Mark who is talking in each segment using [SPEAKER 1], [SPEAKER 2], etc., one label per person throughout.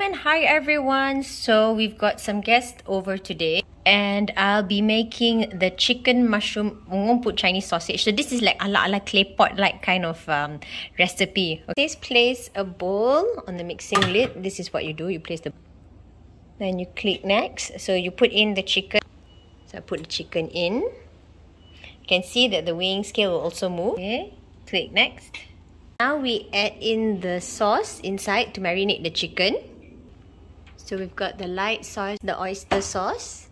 [SPEAKER 1] and hi everyone. So we've got some guests over today and I'll be making the chicken mushroom put Chinese sausage. So this is like ala claypot like kind of recipe. Okay, place a bowl on the mixing lid. This is what you do. You place the, then you click next. So you put in the chicken. So I put the chicken in. You can see that the weighing scale will also move. Okay, click next. Now we add in the sauce inside to marinate the chicken. So we've got the light sauce, the oyster sauce.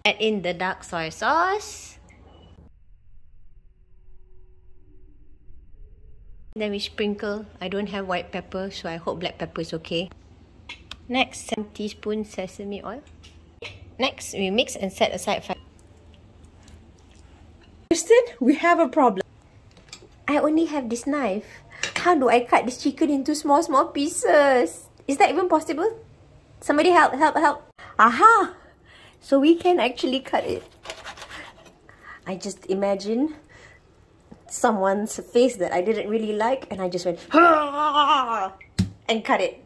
[SPEAKER 1] Add in the dark soy sauce. Then we sprinkle. I don't have white pepper, so I hope black pepper is okay. Next, 1 teaspoon sesame oil. Next, we mix and set aside 5.
[SPEAKER 2] Kristen, we have a problem.
[SPEAKER 1] I only have this knife. How do I cut this chicken into small pieces? Is that even possible? Somebody help. Aha! So we can actually cut it. I just imagine someone's face that I didn't really like and I just went and cut it.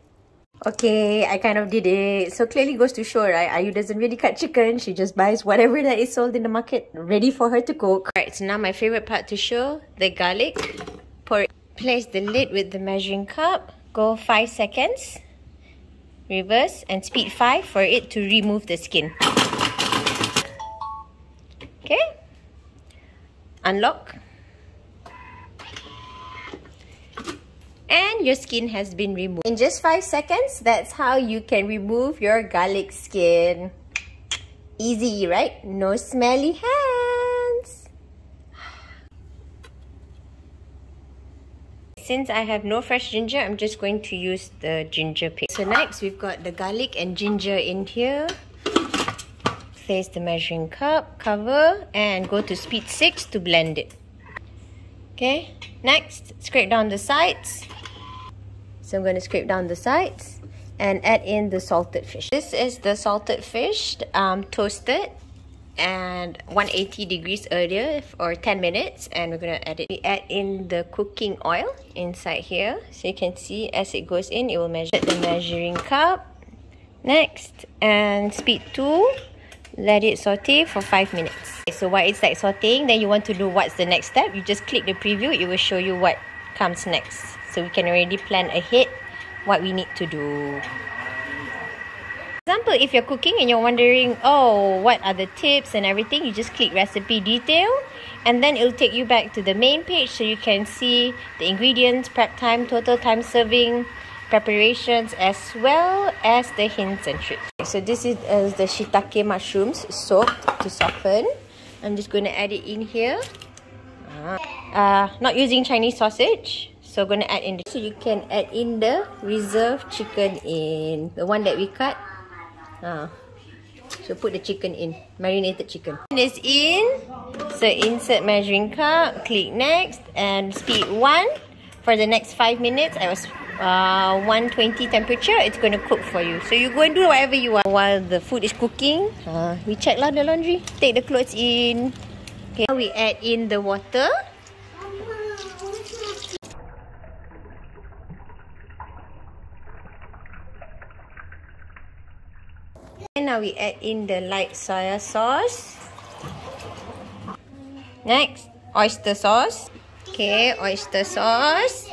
[SPEAKER 1] Okay, I kind of did it. So clearly goes to show, right? Ayu doesn't really cut chicken. She just buys whatever that is sold in the market, ready for her to cook. Alright, so now my favorite part to show, the garlic. Pour it. Place the lid with the measuring cup. Go 5 seconds. Reverse and speed 5 for it to remove the skin. Okay. Unlock. And your skin has been removed. In just 5 seconds, that's how you can remove your garlic skin. Easy, right? No smelly hands. Since I have no fresh ginger, I'm just going to use the ginger paste. So next, we've got the garlic and ginger in here. Place the measuring cup, cover, and go to speed 6 to blend it. Okay, next, scrape down the sides. So I'm going to scrape down the sides and add in the salted fish. This is the salted fish, toasted and 180 degrees earlier for 10 minutes. And we're going to add it. We add in the cooking oil inside here. So you can see as it goes in, it will measure the measuring cup. Next, and speed 2. Let it saute for 5 minutes. Okay, so while it's like sauteing, then you want to do what's the next step. You just click the preview. It will show you what comes next. So we can already plan ahead what we need to do. For example, if you're cooking and you're wondering, oh, what are the tips and everything, you just click recipe detail and then it'll take you back to the main page so you can see the ingredients, prep time, total time serving, preparations, as well as the hints and tricks. So this is the shiitake mushrooms soaked to soften. I'm just going to add it in here. Not using Chinese sausage. So I'm going to add in so you can add in the reserved chicken in. The one that we cut. So put the chicken in. Marinated chicken. It's in. So insert measuring cup. Click next. And speed 1. For the next 5 minutes. I was 120 temperature. It's going to cook for you. So you go and do whatever you want. While the food is cooking. We check lah the laundry. Take the clothes in. Okay. Now we add in the water. And now we add in the light soy sauce. Next, oyster sauce. Okay, oyster sauce.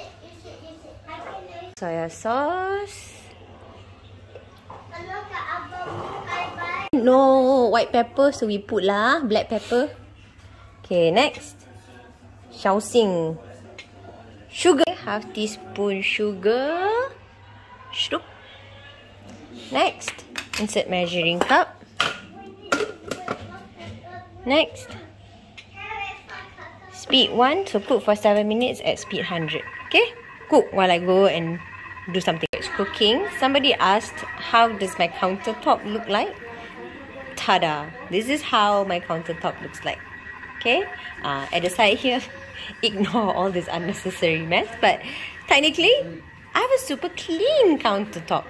[SPEAKER 1] Soy sauce. No white pepper, so we put lah black pepper. Okay, next, shaoxing. Sugar, half teaspoon sugar. Shroop. Next, insert measuring cup. Next, speed 1, so cook for 7 minutes at speed 100. Okay, cook while I go and do something. It's cooking. Somebody asked, how does my countertop look like? Tada! This is how my countertop looks like. Okay, at the side here, ignore all this unnecessary mess. But technically, I have a super clean countertop.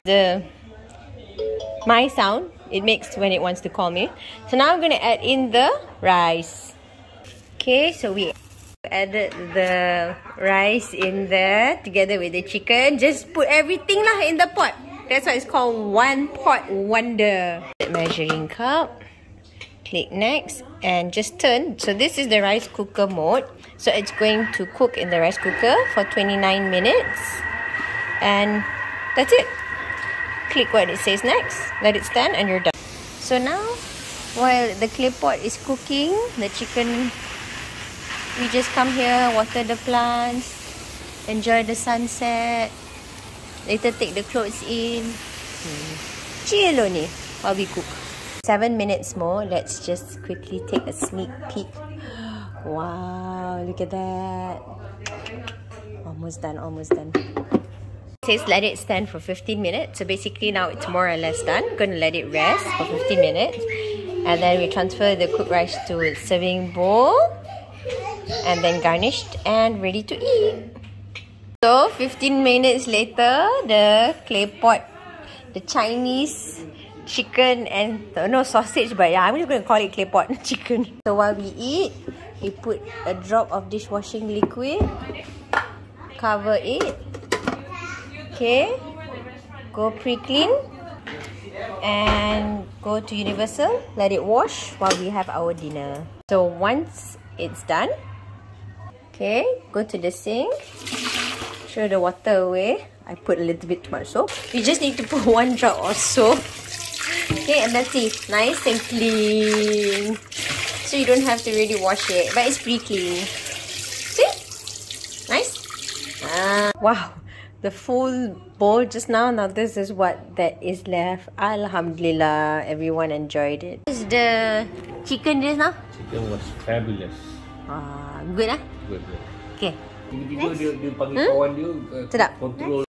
[SPEAKER 1] My sound it makes when it wants to call me. So now I'm going to add in the rice. Okay, so we Added the rice in there together with the chicken. Just put everything lah in the pot. That's why it's called one pot wonder. Measuring cup. Click next and just turn. So this is the rice cooker mode. So it's going to cook in the rice cooker for 29 minutes. And that's it. Click what it says next. Let it stand and you're done. So now, while the clay pot is cooking, the chicken, we just come here, water the plants, enjoy the sunset. Later take the clothes in. Chill only while we cook. 7 minutes more. Let's just quickly take a sneak peek. Wow, look at that. Almost done, almost done. It says let it stand for 15 minutes. So basically now it's more or less done. Gonna let it rest for 15 minutes. And then we transfer the cooked rice to a serving bowl. And then garnished and ready to eat. So 15 minutes later, the clay pot, the Chinese chicken and no sausage, but yeah, I'm just going to call it clay pot chicken. So while we eat, we put a drop of dishwashing liquid, cover it, okay, go pre-clean and go to universal, let it wash while we have our dinner. So once it's done, okay, go to the sink, throw the water away. I put a little bit too much soap. You just need to put 1 drop of soap. Okay, and that's it. Nice and clean. So you don't have to really wash it, but it's pretty clean. See? Nice? Wow. The full bowl just now. Now this is what that is left. Alhamdulillah, everyone enjoyed it. This is the chicken just now.
[SPEAKER 3] Chicken was fabulous.
[SPEAKER 1] Good lah?
[SPEAKER 3] Good.
[SPEAKER 1] Okay.
[SPEAKER 3] Tiba-tiba dia panggil kawan dia
[SPEAKER 1] Sedap.
[SPEAKER 3] control